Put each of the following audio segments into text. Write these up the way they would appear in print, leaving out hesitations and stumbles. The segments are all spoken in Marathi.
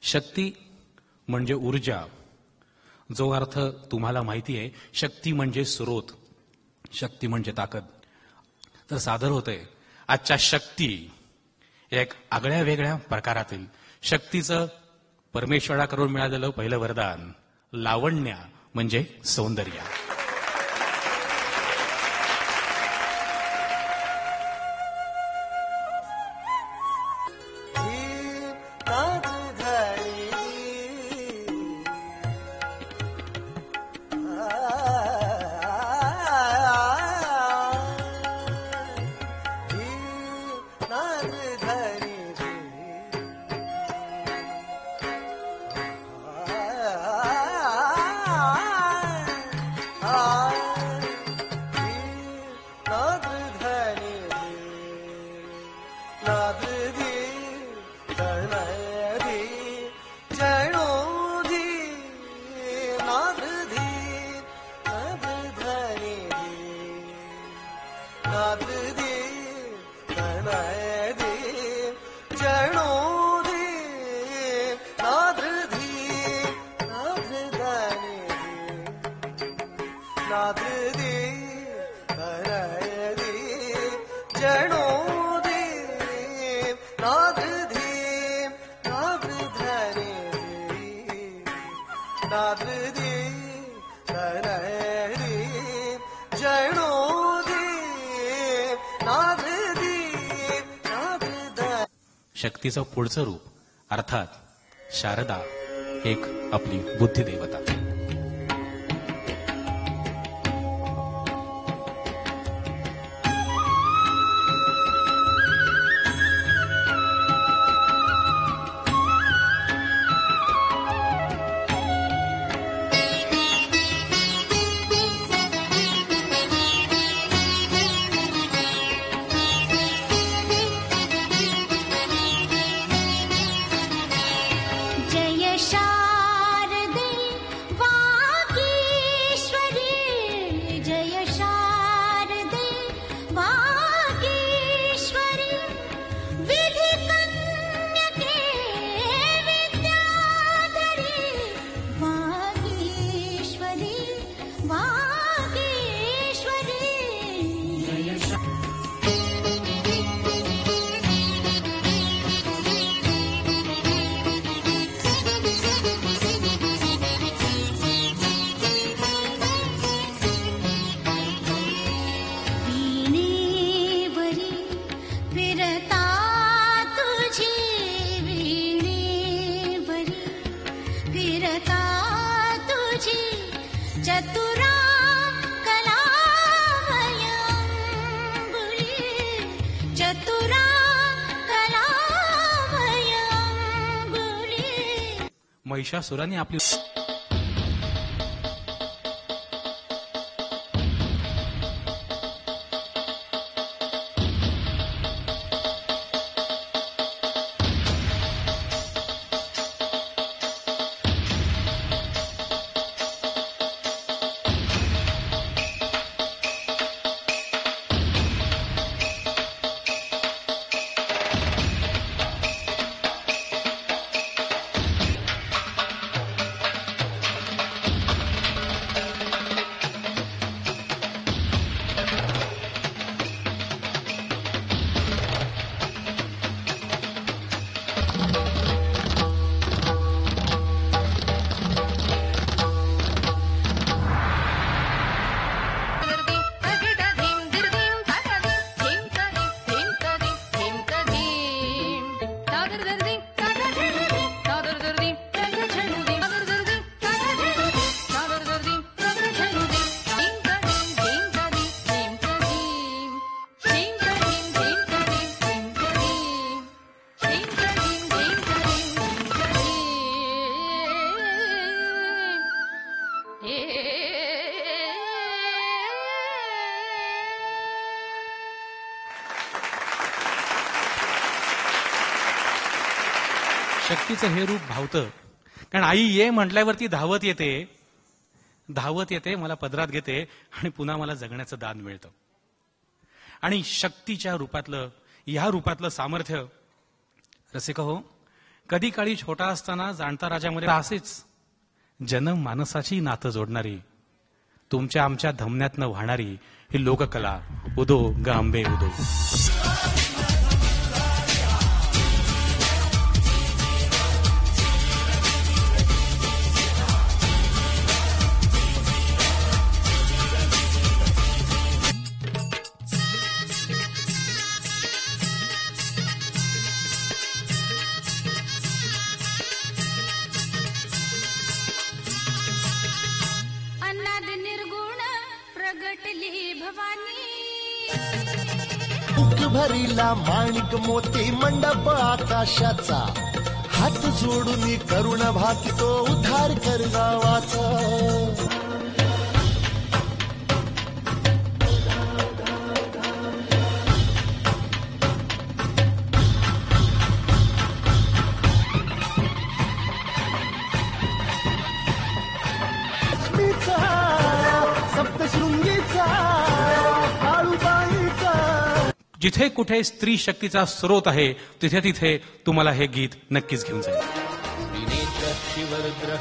शक्ती म्हणजे ऊर्जा, जो अर्थ तुम्हाला माहिती आहे. शक्ती म्हणजे स्रोत, शक्ती म्हणजे ताकद. तर सादर होतंय आजच्या शक्ती एक आगळ्या वेगळ्या प्रकारातील शक्तीचं परमेश्वराकडून मिळालेलं पहिलं वरदान, लावण्य म्हणजे सौंदर्य. शक्तीचं पुढचं रूप अर्थात शारदा, एक आपली बुद्धिदेवता. महिषासुराने आपली शक्तीचं हे रूप भावतं. कारण आई ये म्हटल्यावरती धावत येते, मला पदरात घेते आणि पुन्हा मला जगण्याचं दान मिळतं. आणि शक्तीच्या रूपातलं, ह्या रूपातलं सामर्थ्य रसिका हो, कधी काळी छोटा असताना जाणता राजामध्ये असेच जनम मानसाची नातं जोडणारी, तुमच्या आमच्या धमन्यातनं वाहणारी ही लोककला उदो ग आंबे उदो. भरीला माणिक मोती मंडप आकाशाचा, हात जोडून करुण भाकितो उद्धार कर गावाचा. सप्तशृंगीचा काळूबाईचा. जिथे कुठे स्त्री शक्तीचा स्रोत आहे तिथे तिथे तुम्हाला हे गीत नक्कीच घेऊन जाईल. त्रिनेत्र शिवरुद्र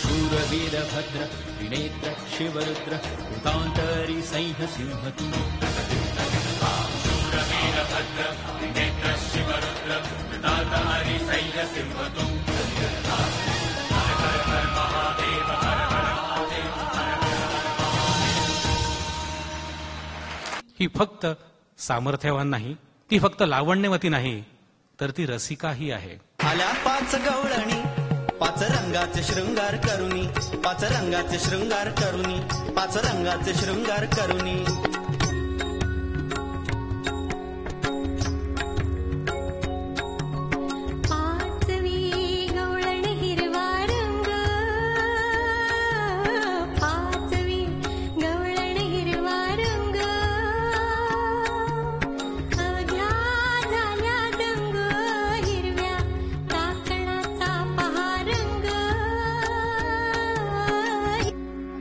शूर वीरभद्र त्रिनेत्र शिवरुद्र कृतान्तरी सैन्य सिंह तू. शूर वीरभद्र त्रिनेत्र शिवरुद्र कृतान्तरी सैन्य सिंह तू. ही फक्त सामर्थ्यवान नाही, ती फक्त लावण्यवती नाही, तर ती रसिकाही आहे. आल्या पाच गवळणी, पाच रंगाचे शृंगार करुनी, पाच रंगाचे शृंगार करुनी, पाच रंगाचे शृंगार करुनी.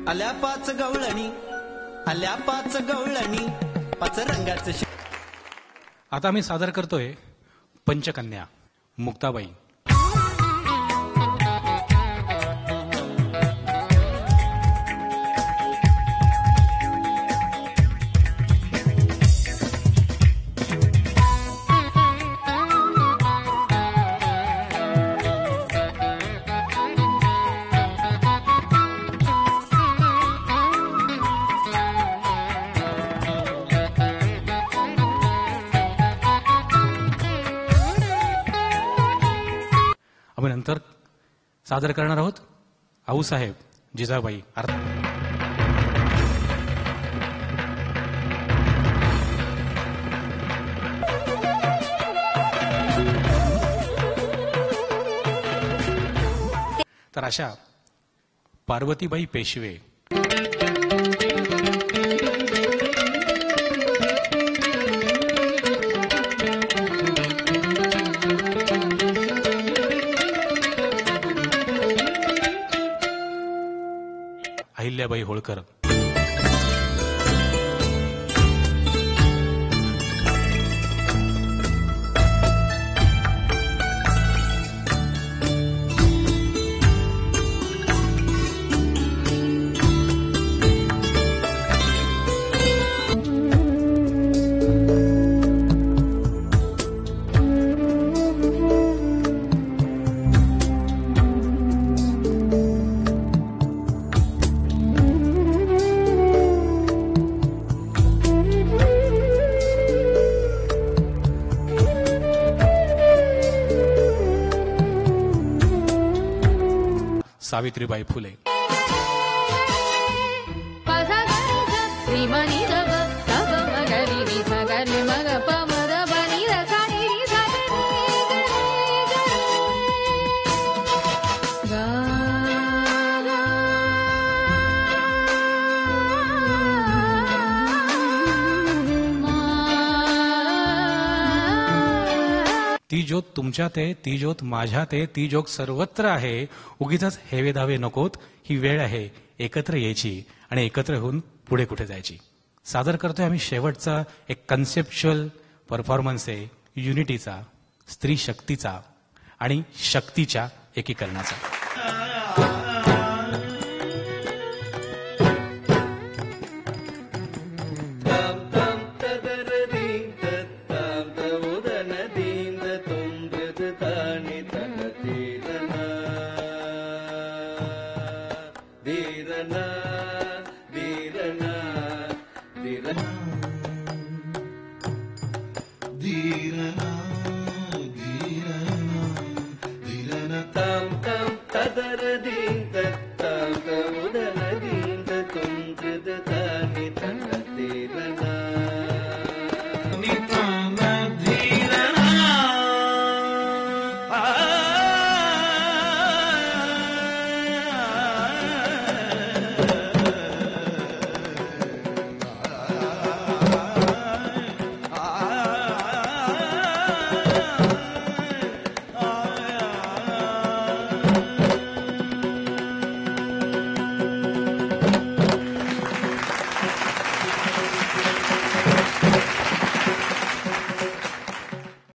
आल्या पाच गवळणी, आल्या पाच गवळणी, पाच रंगाचे. आता मी सादर करतोय पंचकन्या मुक्ताबाई. आम्ही नंतर सादर करणार आहोत आऊसाहेब जिजाबाई. तर अशा पार्वतीबाई पेशवे, अहिल्याबाई होळकर, सावित्रीबाई फुले, ती ज्योत तुमच्यात आहे, ती ज्योत माझ्यात आहे, ती ज्योत सर्वत्र आहे. उगीचच हेवे दावे नकोत, ही वेळ आहे एकत्र यायची आणि एकत्र होऊन पुढे कुठे जायची. सादर करतोय आम्ही शेवटचा एक कन्सेप्च्युअल परफॉर्मन्स आहे युनिटीचा, स्त्री शक्तीचा आणि शक्तीच्या एकीकरणाचा.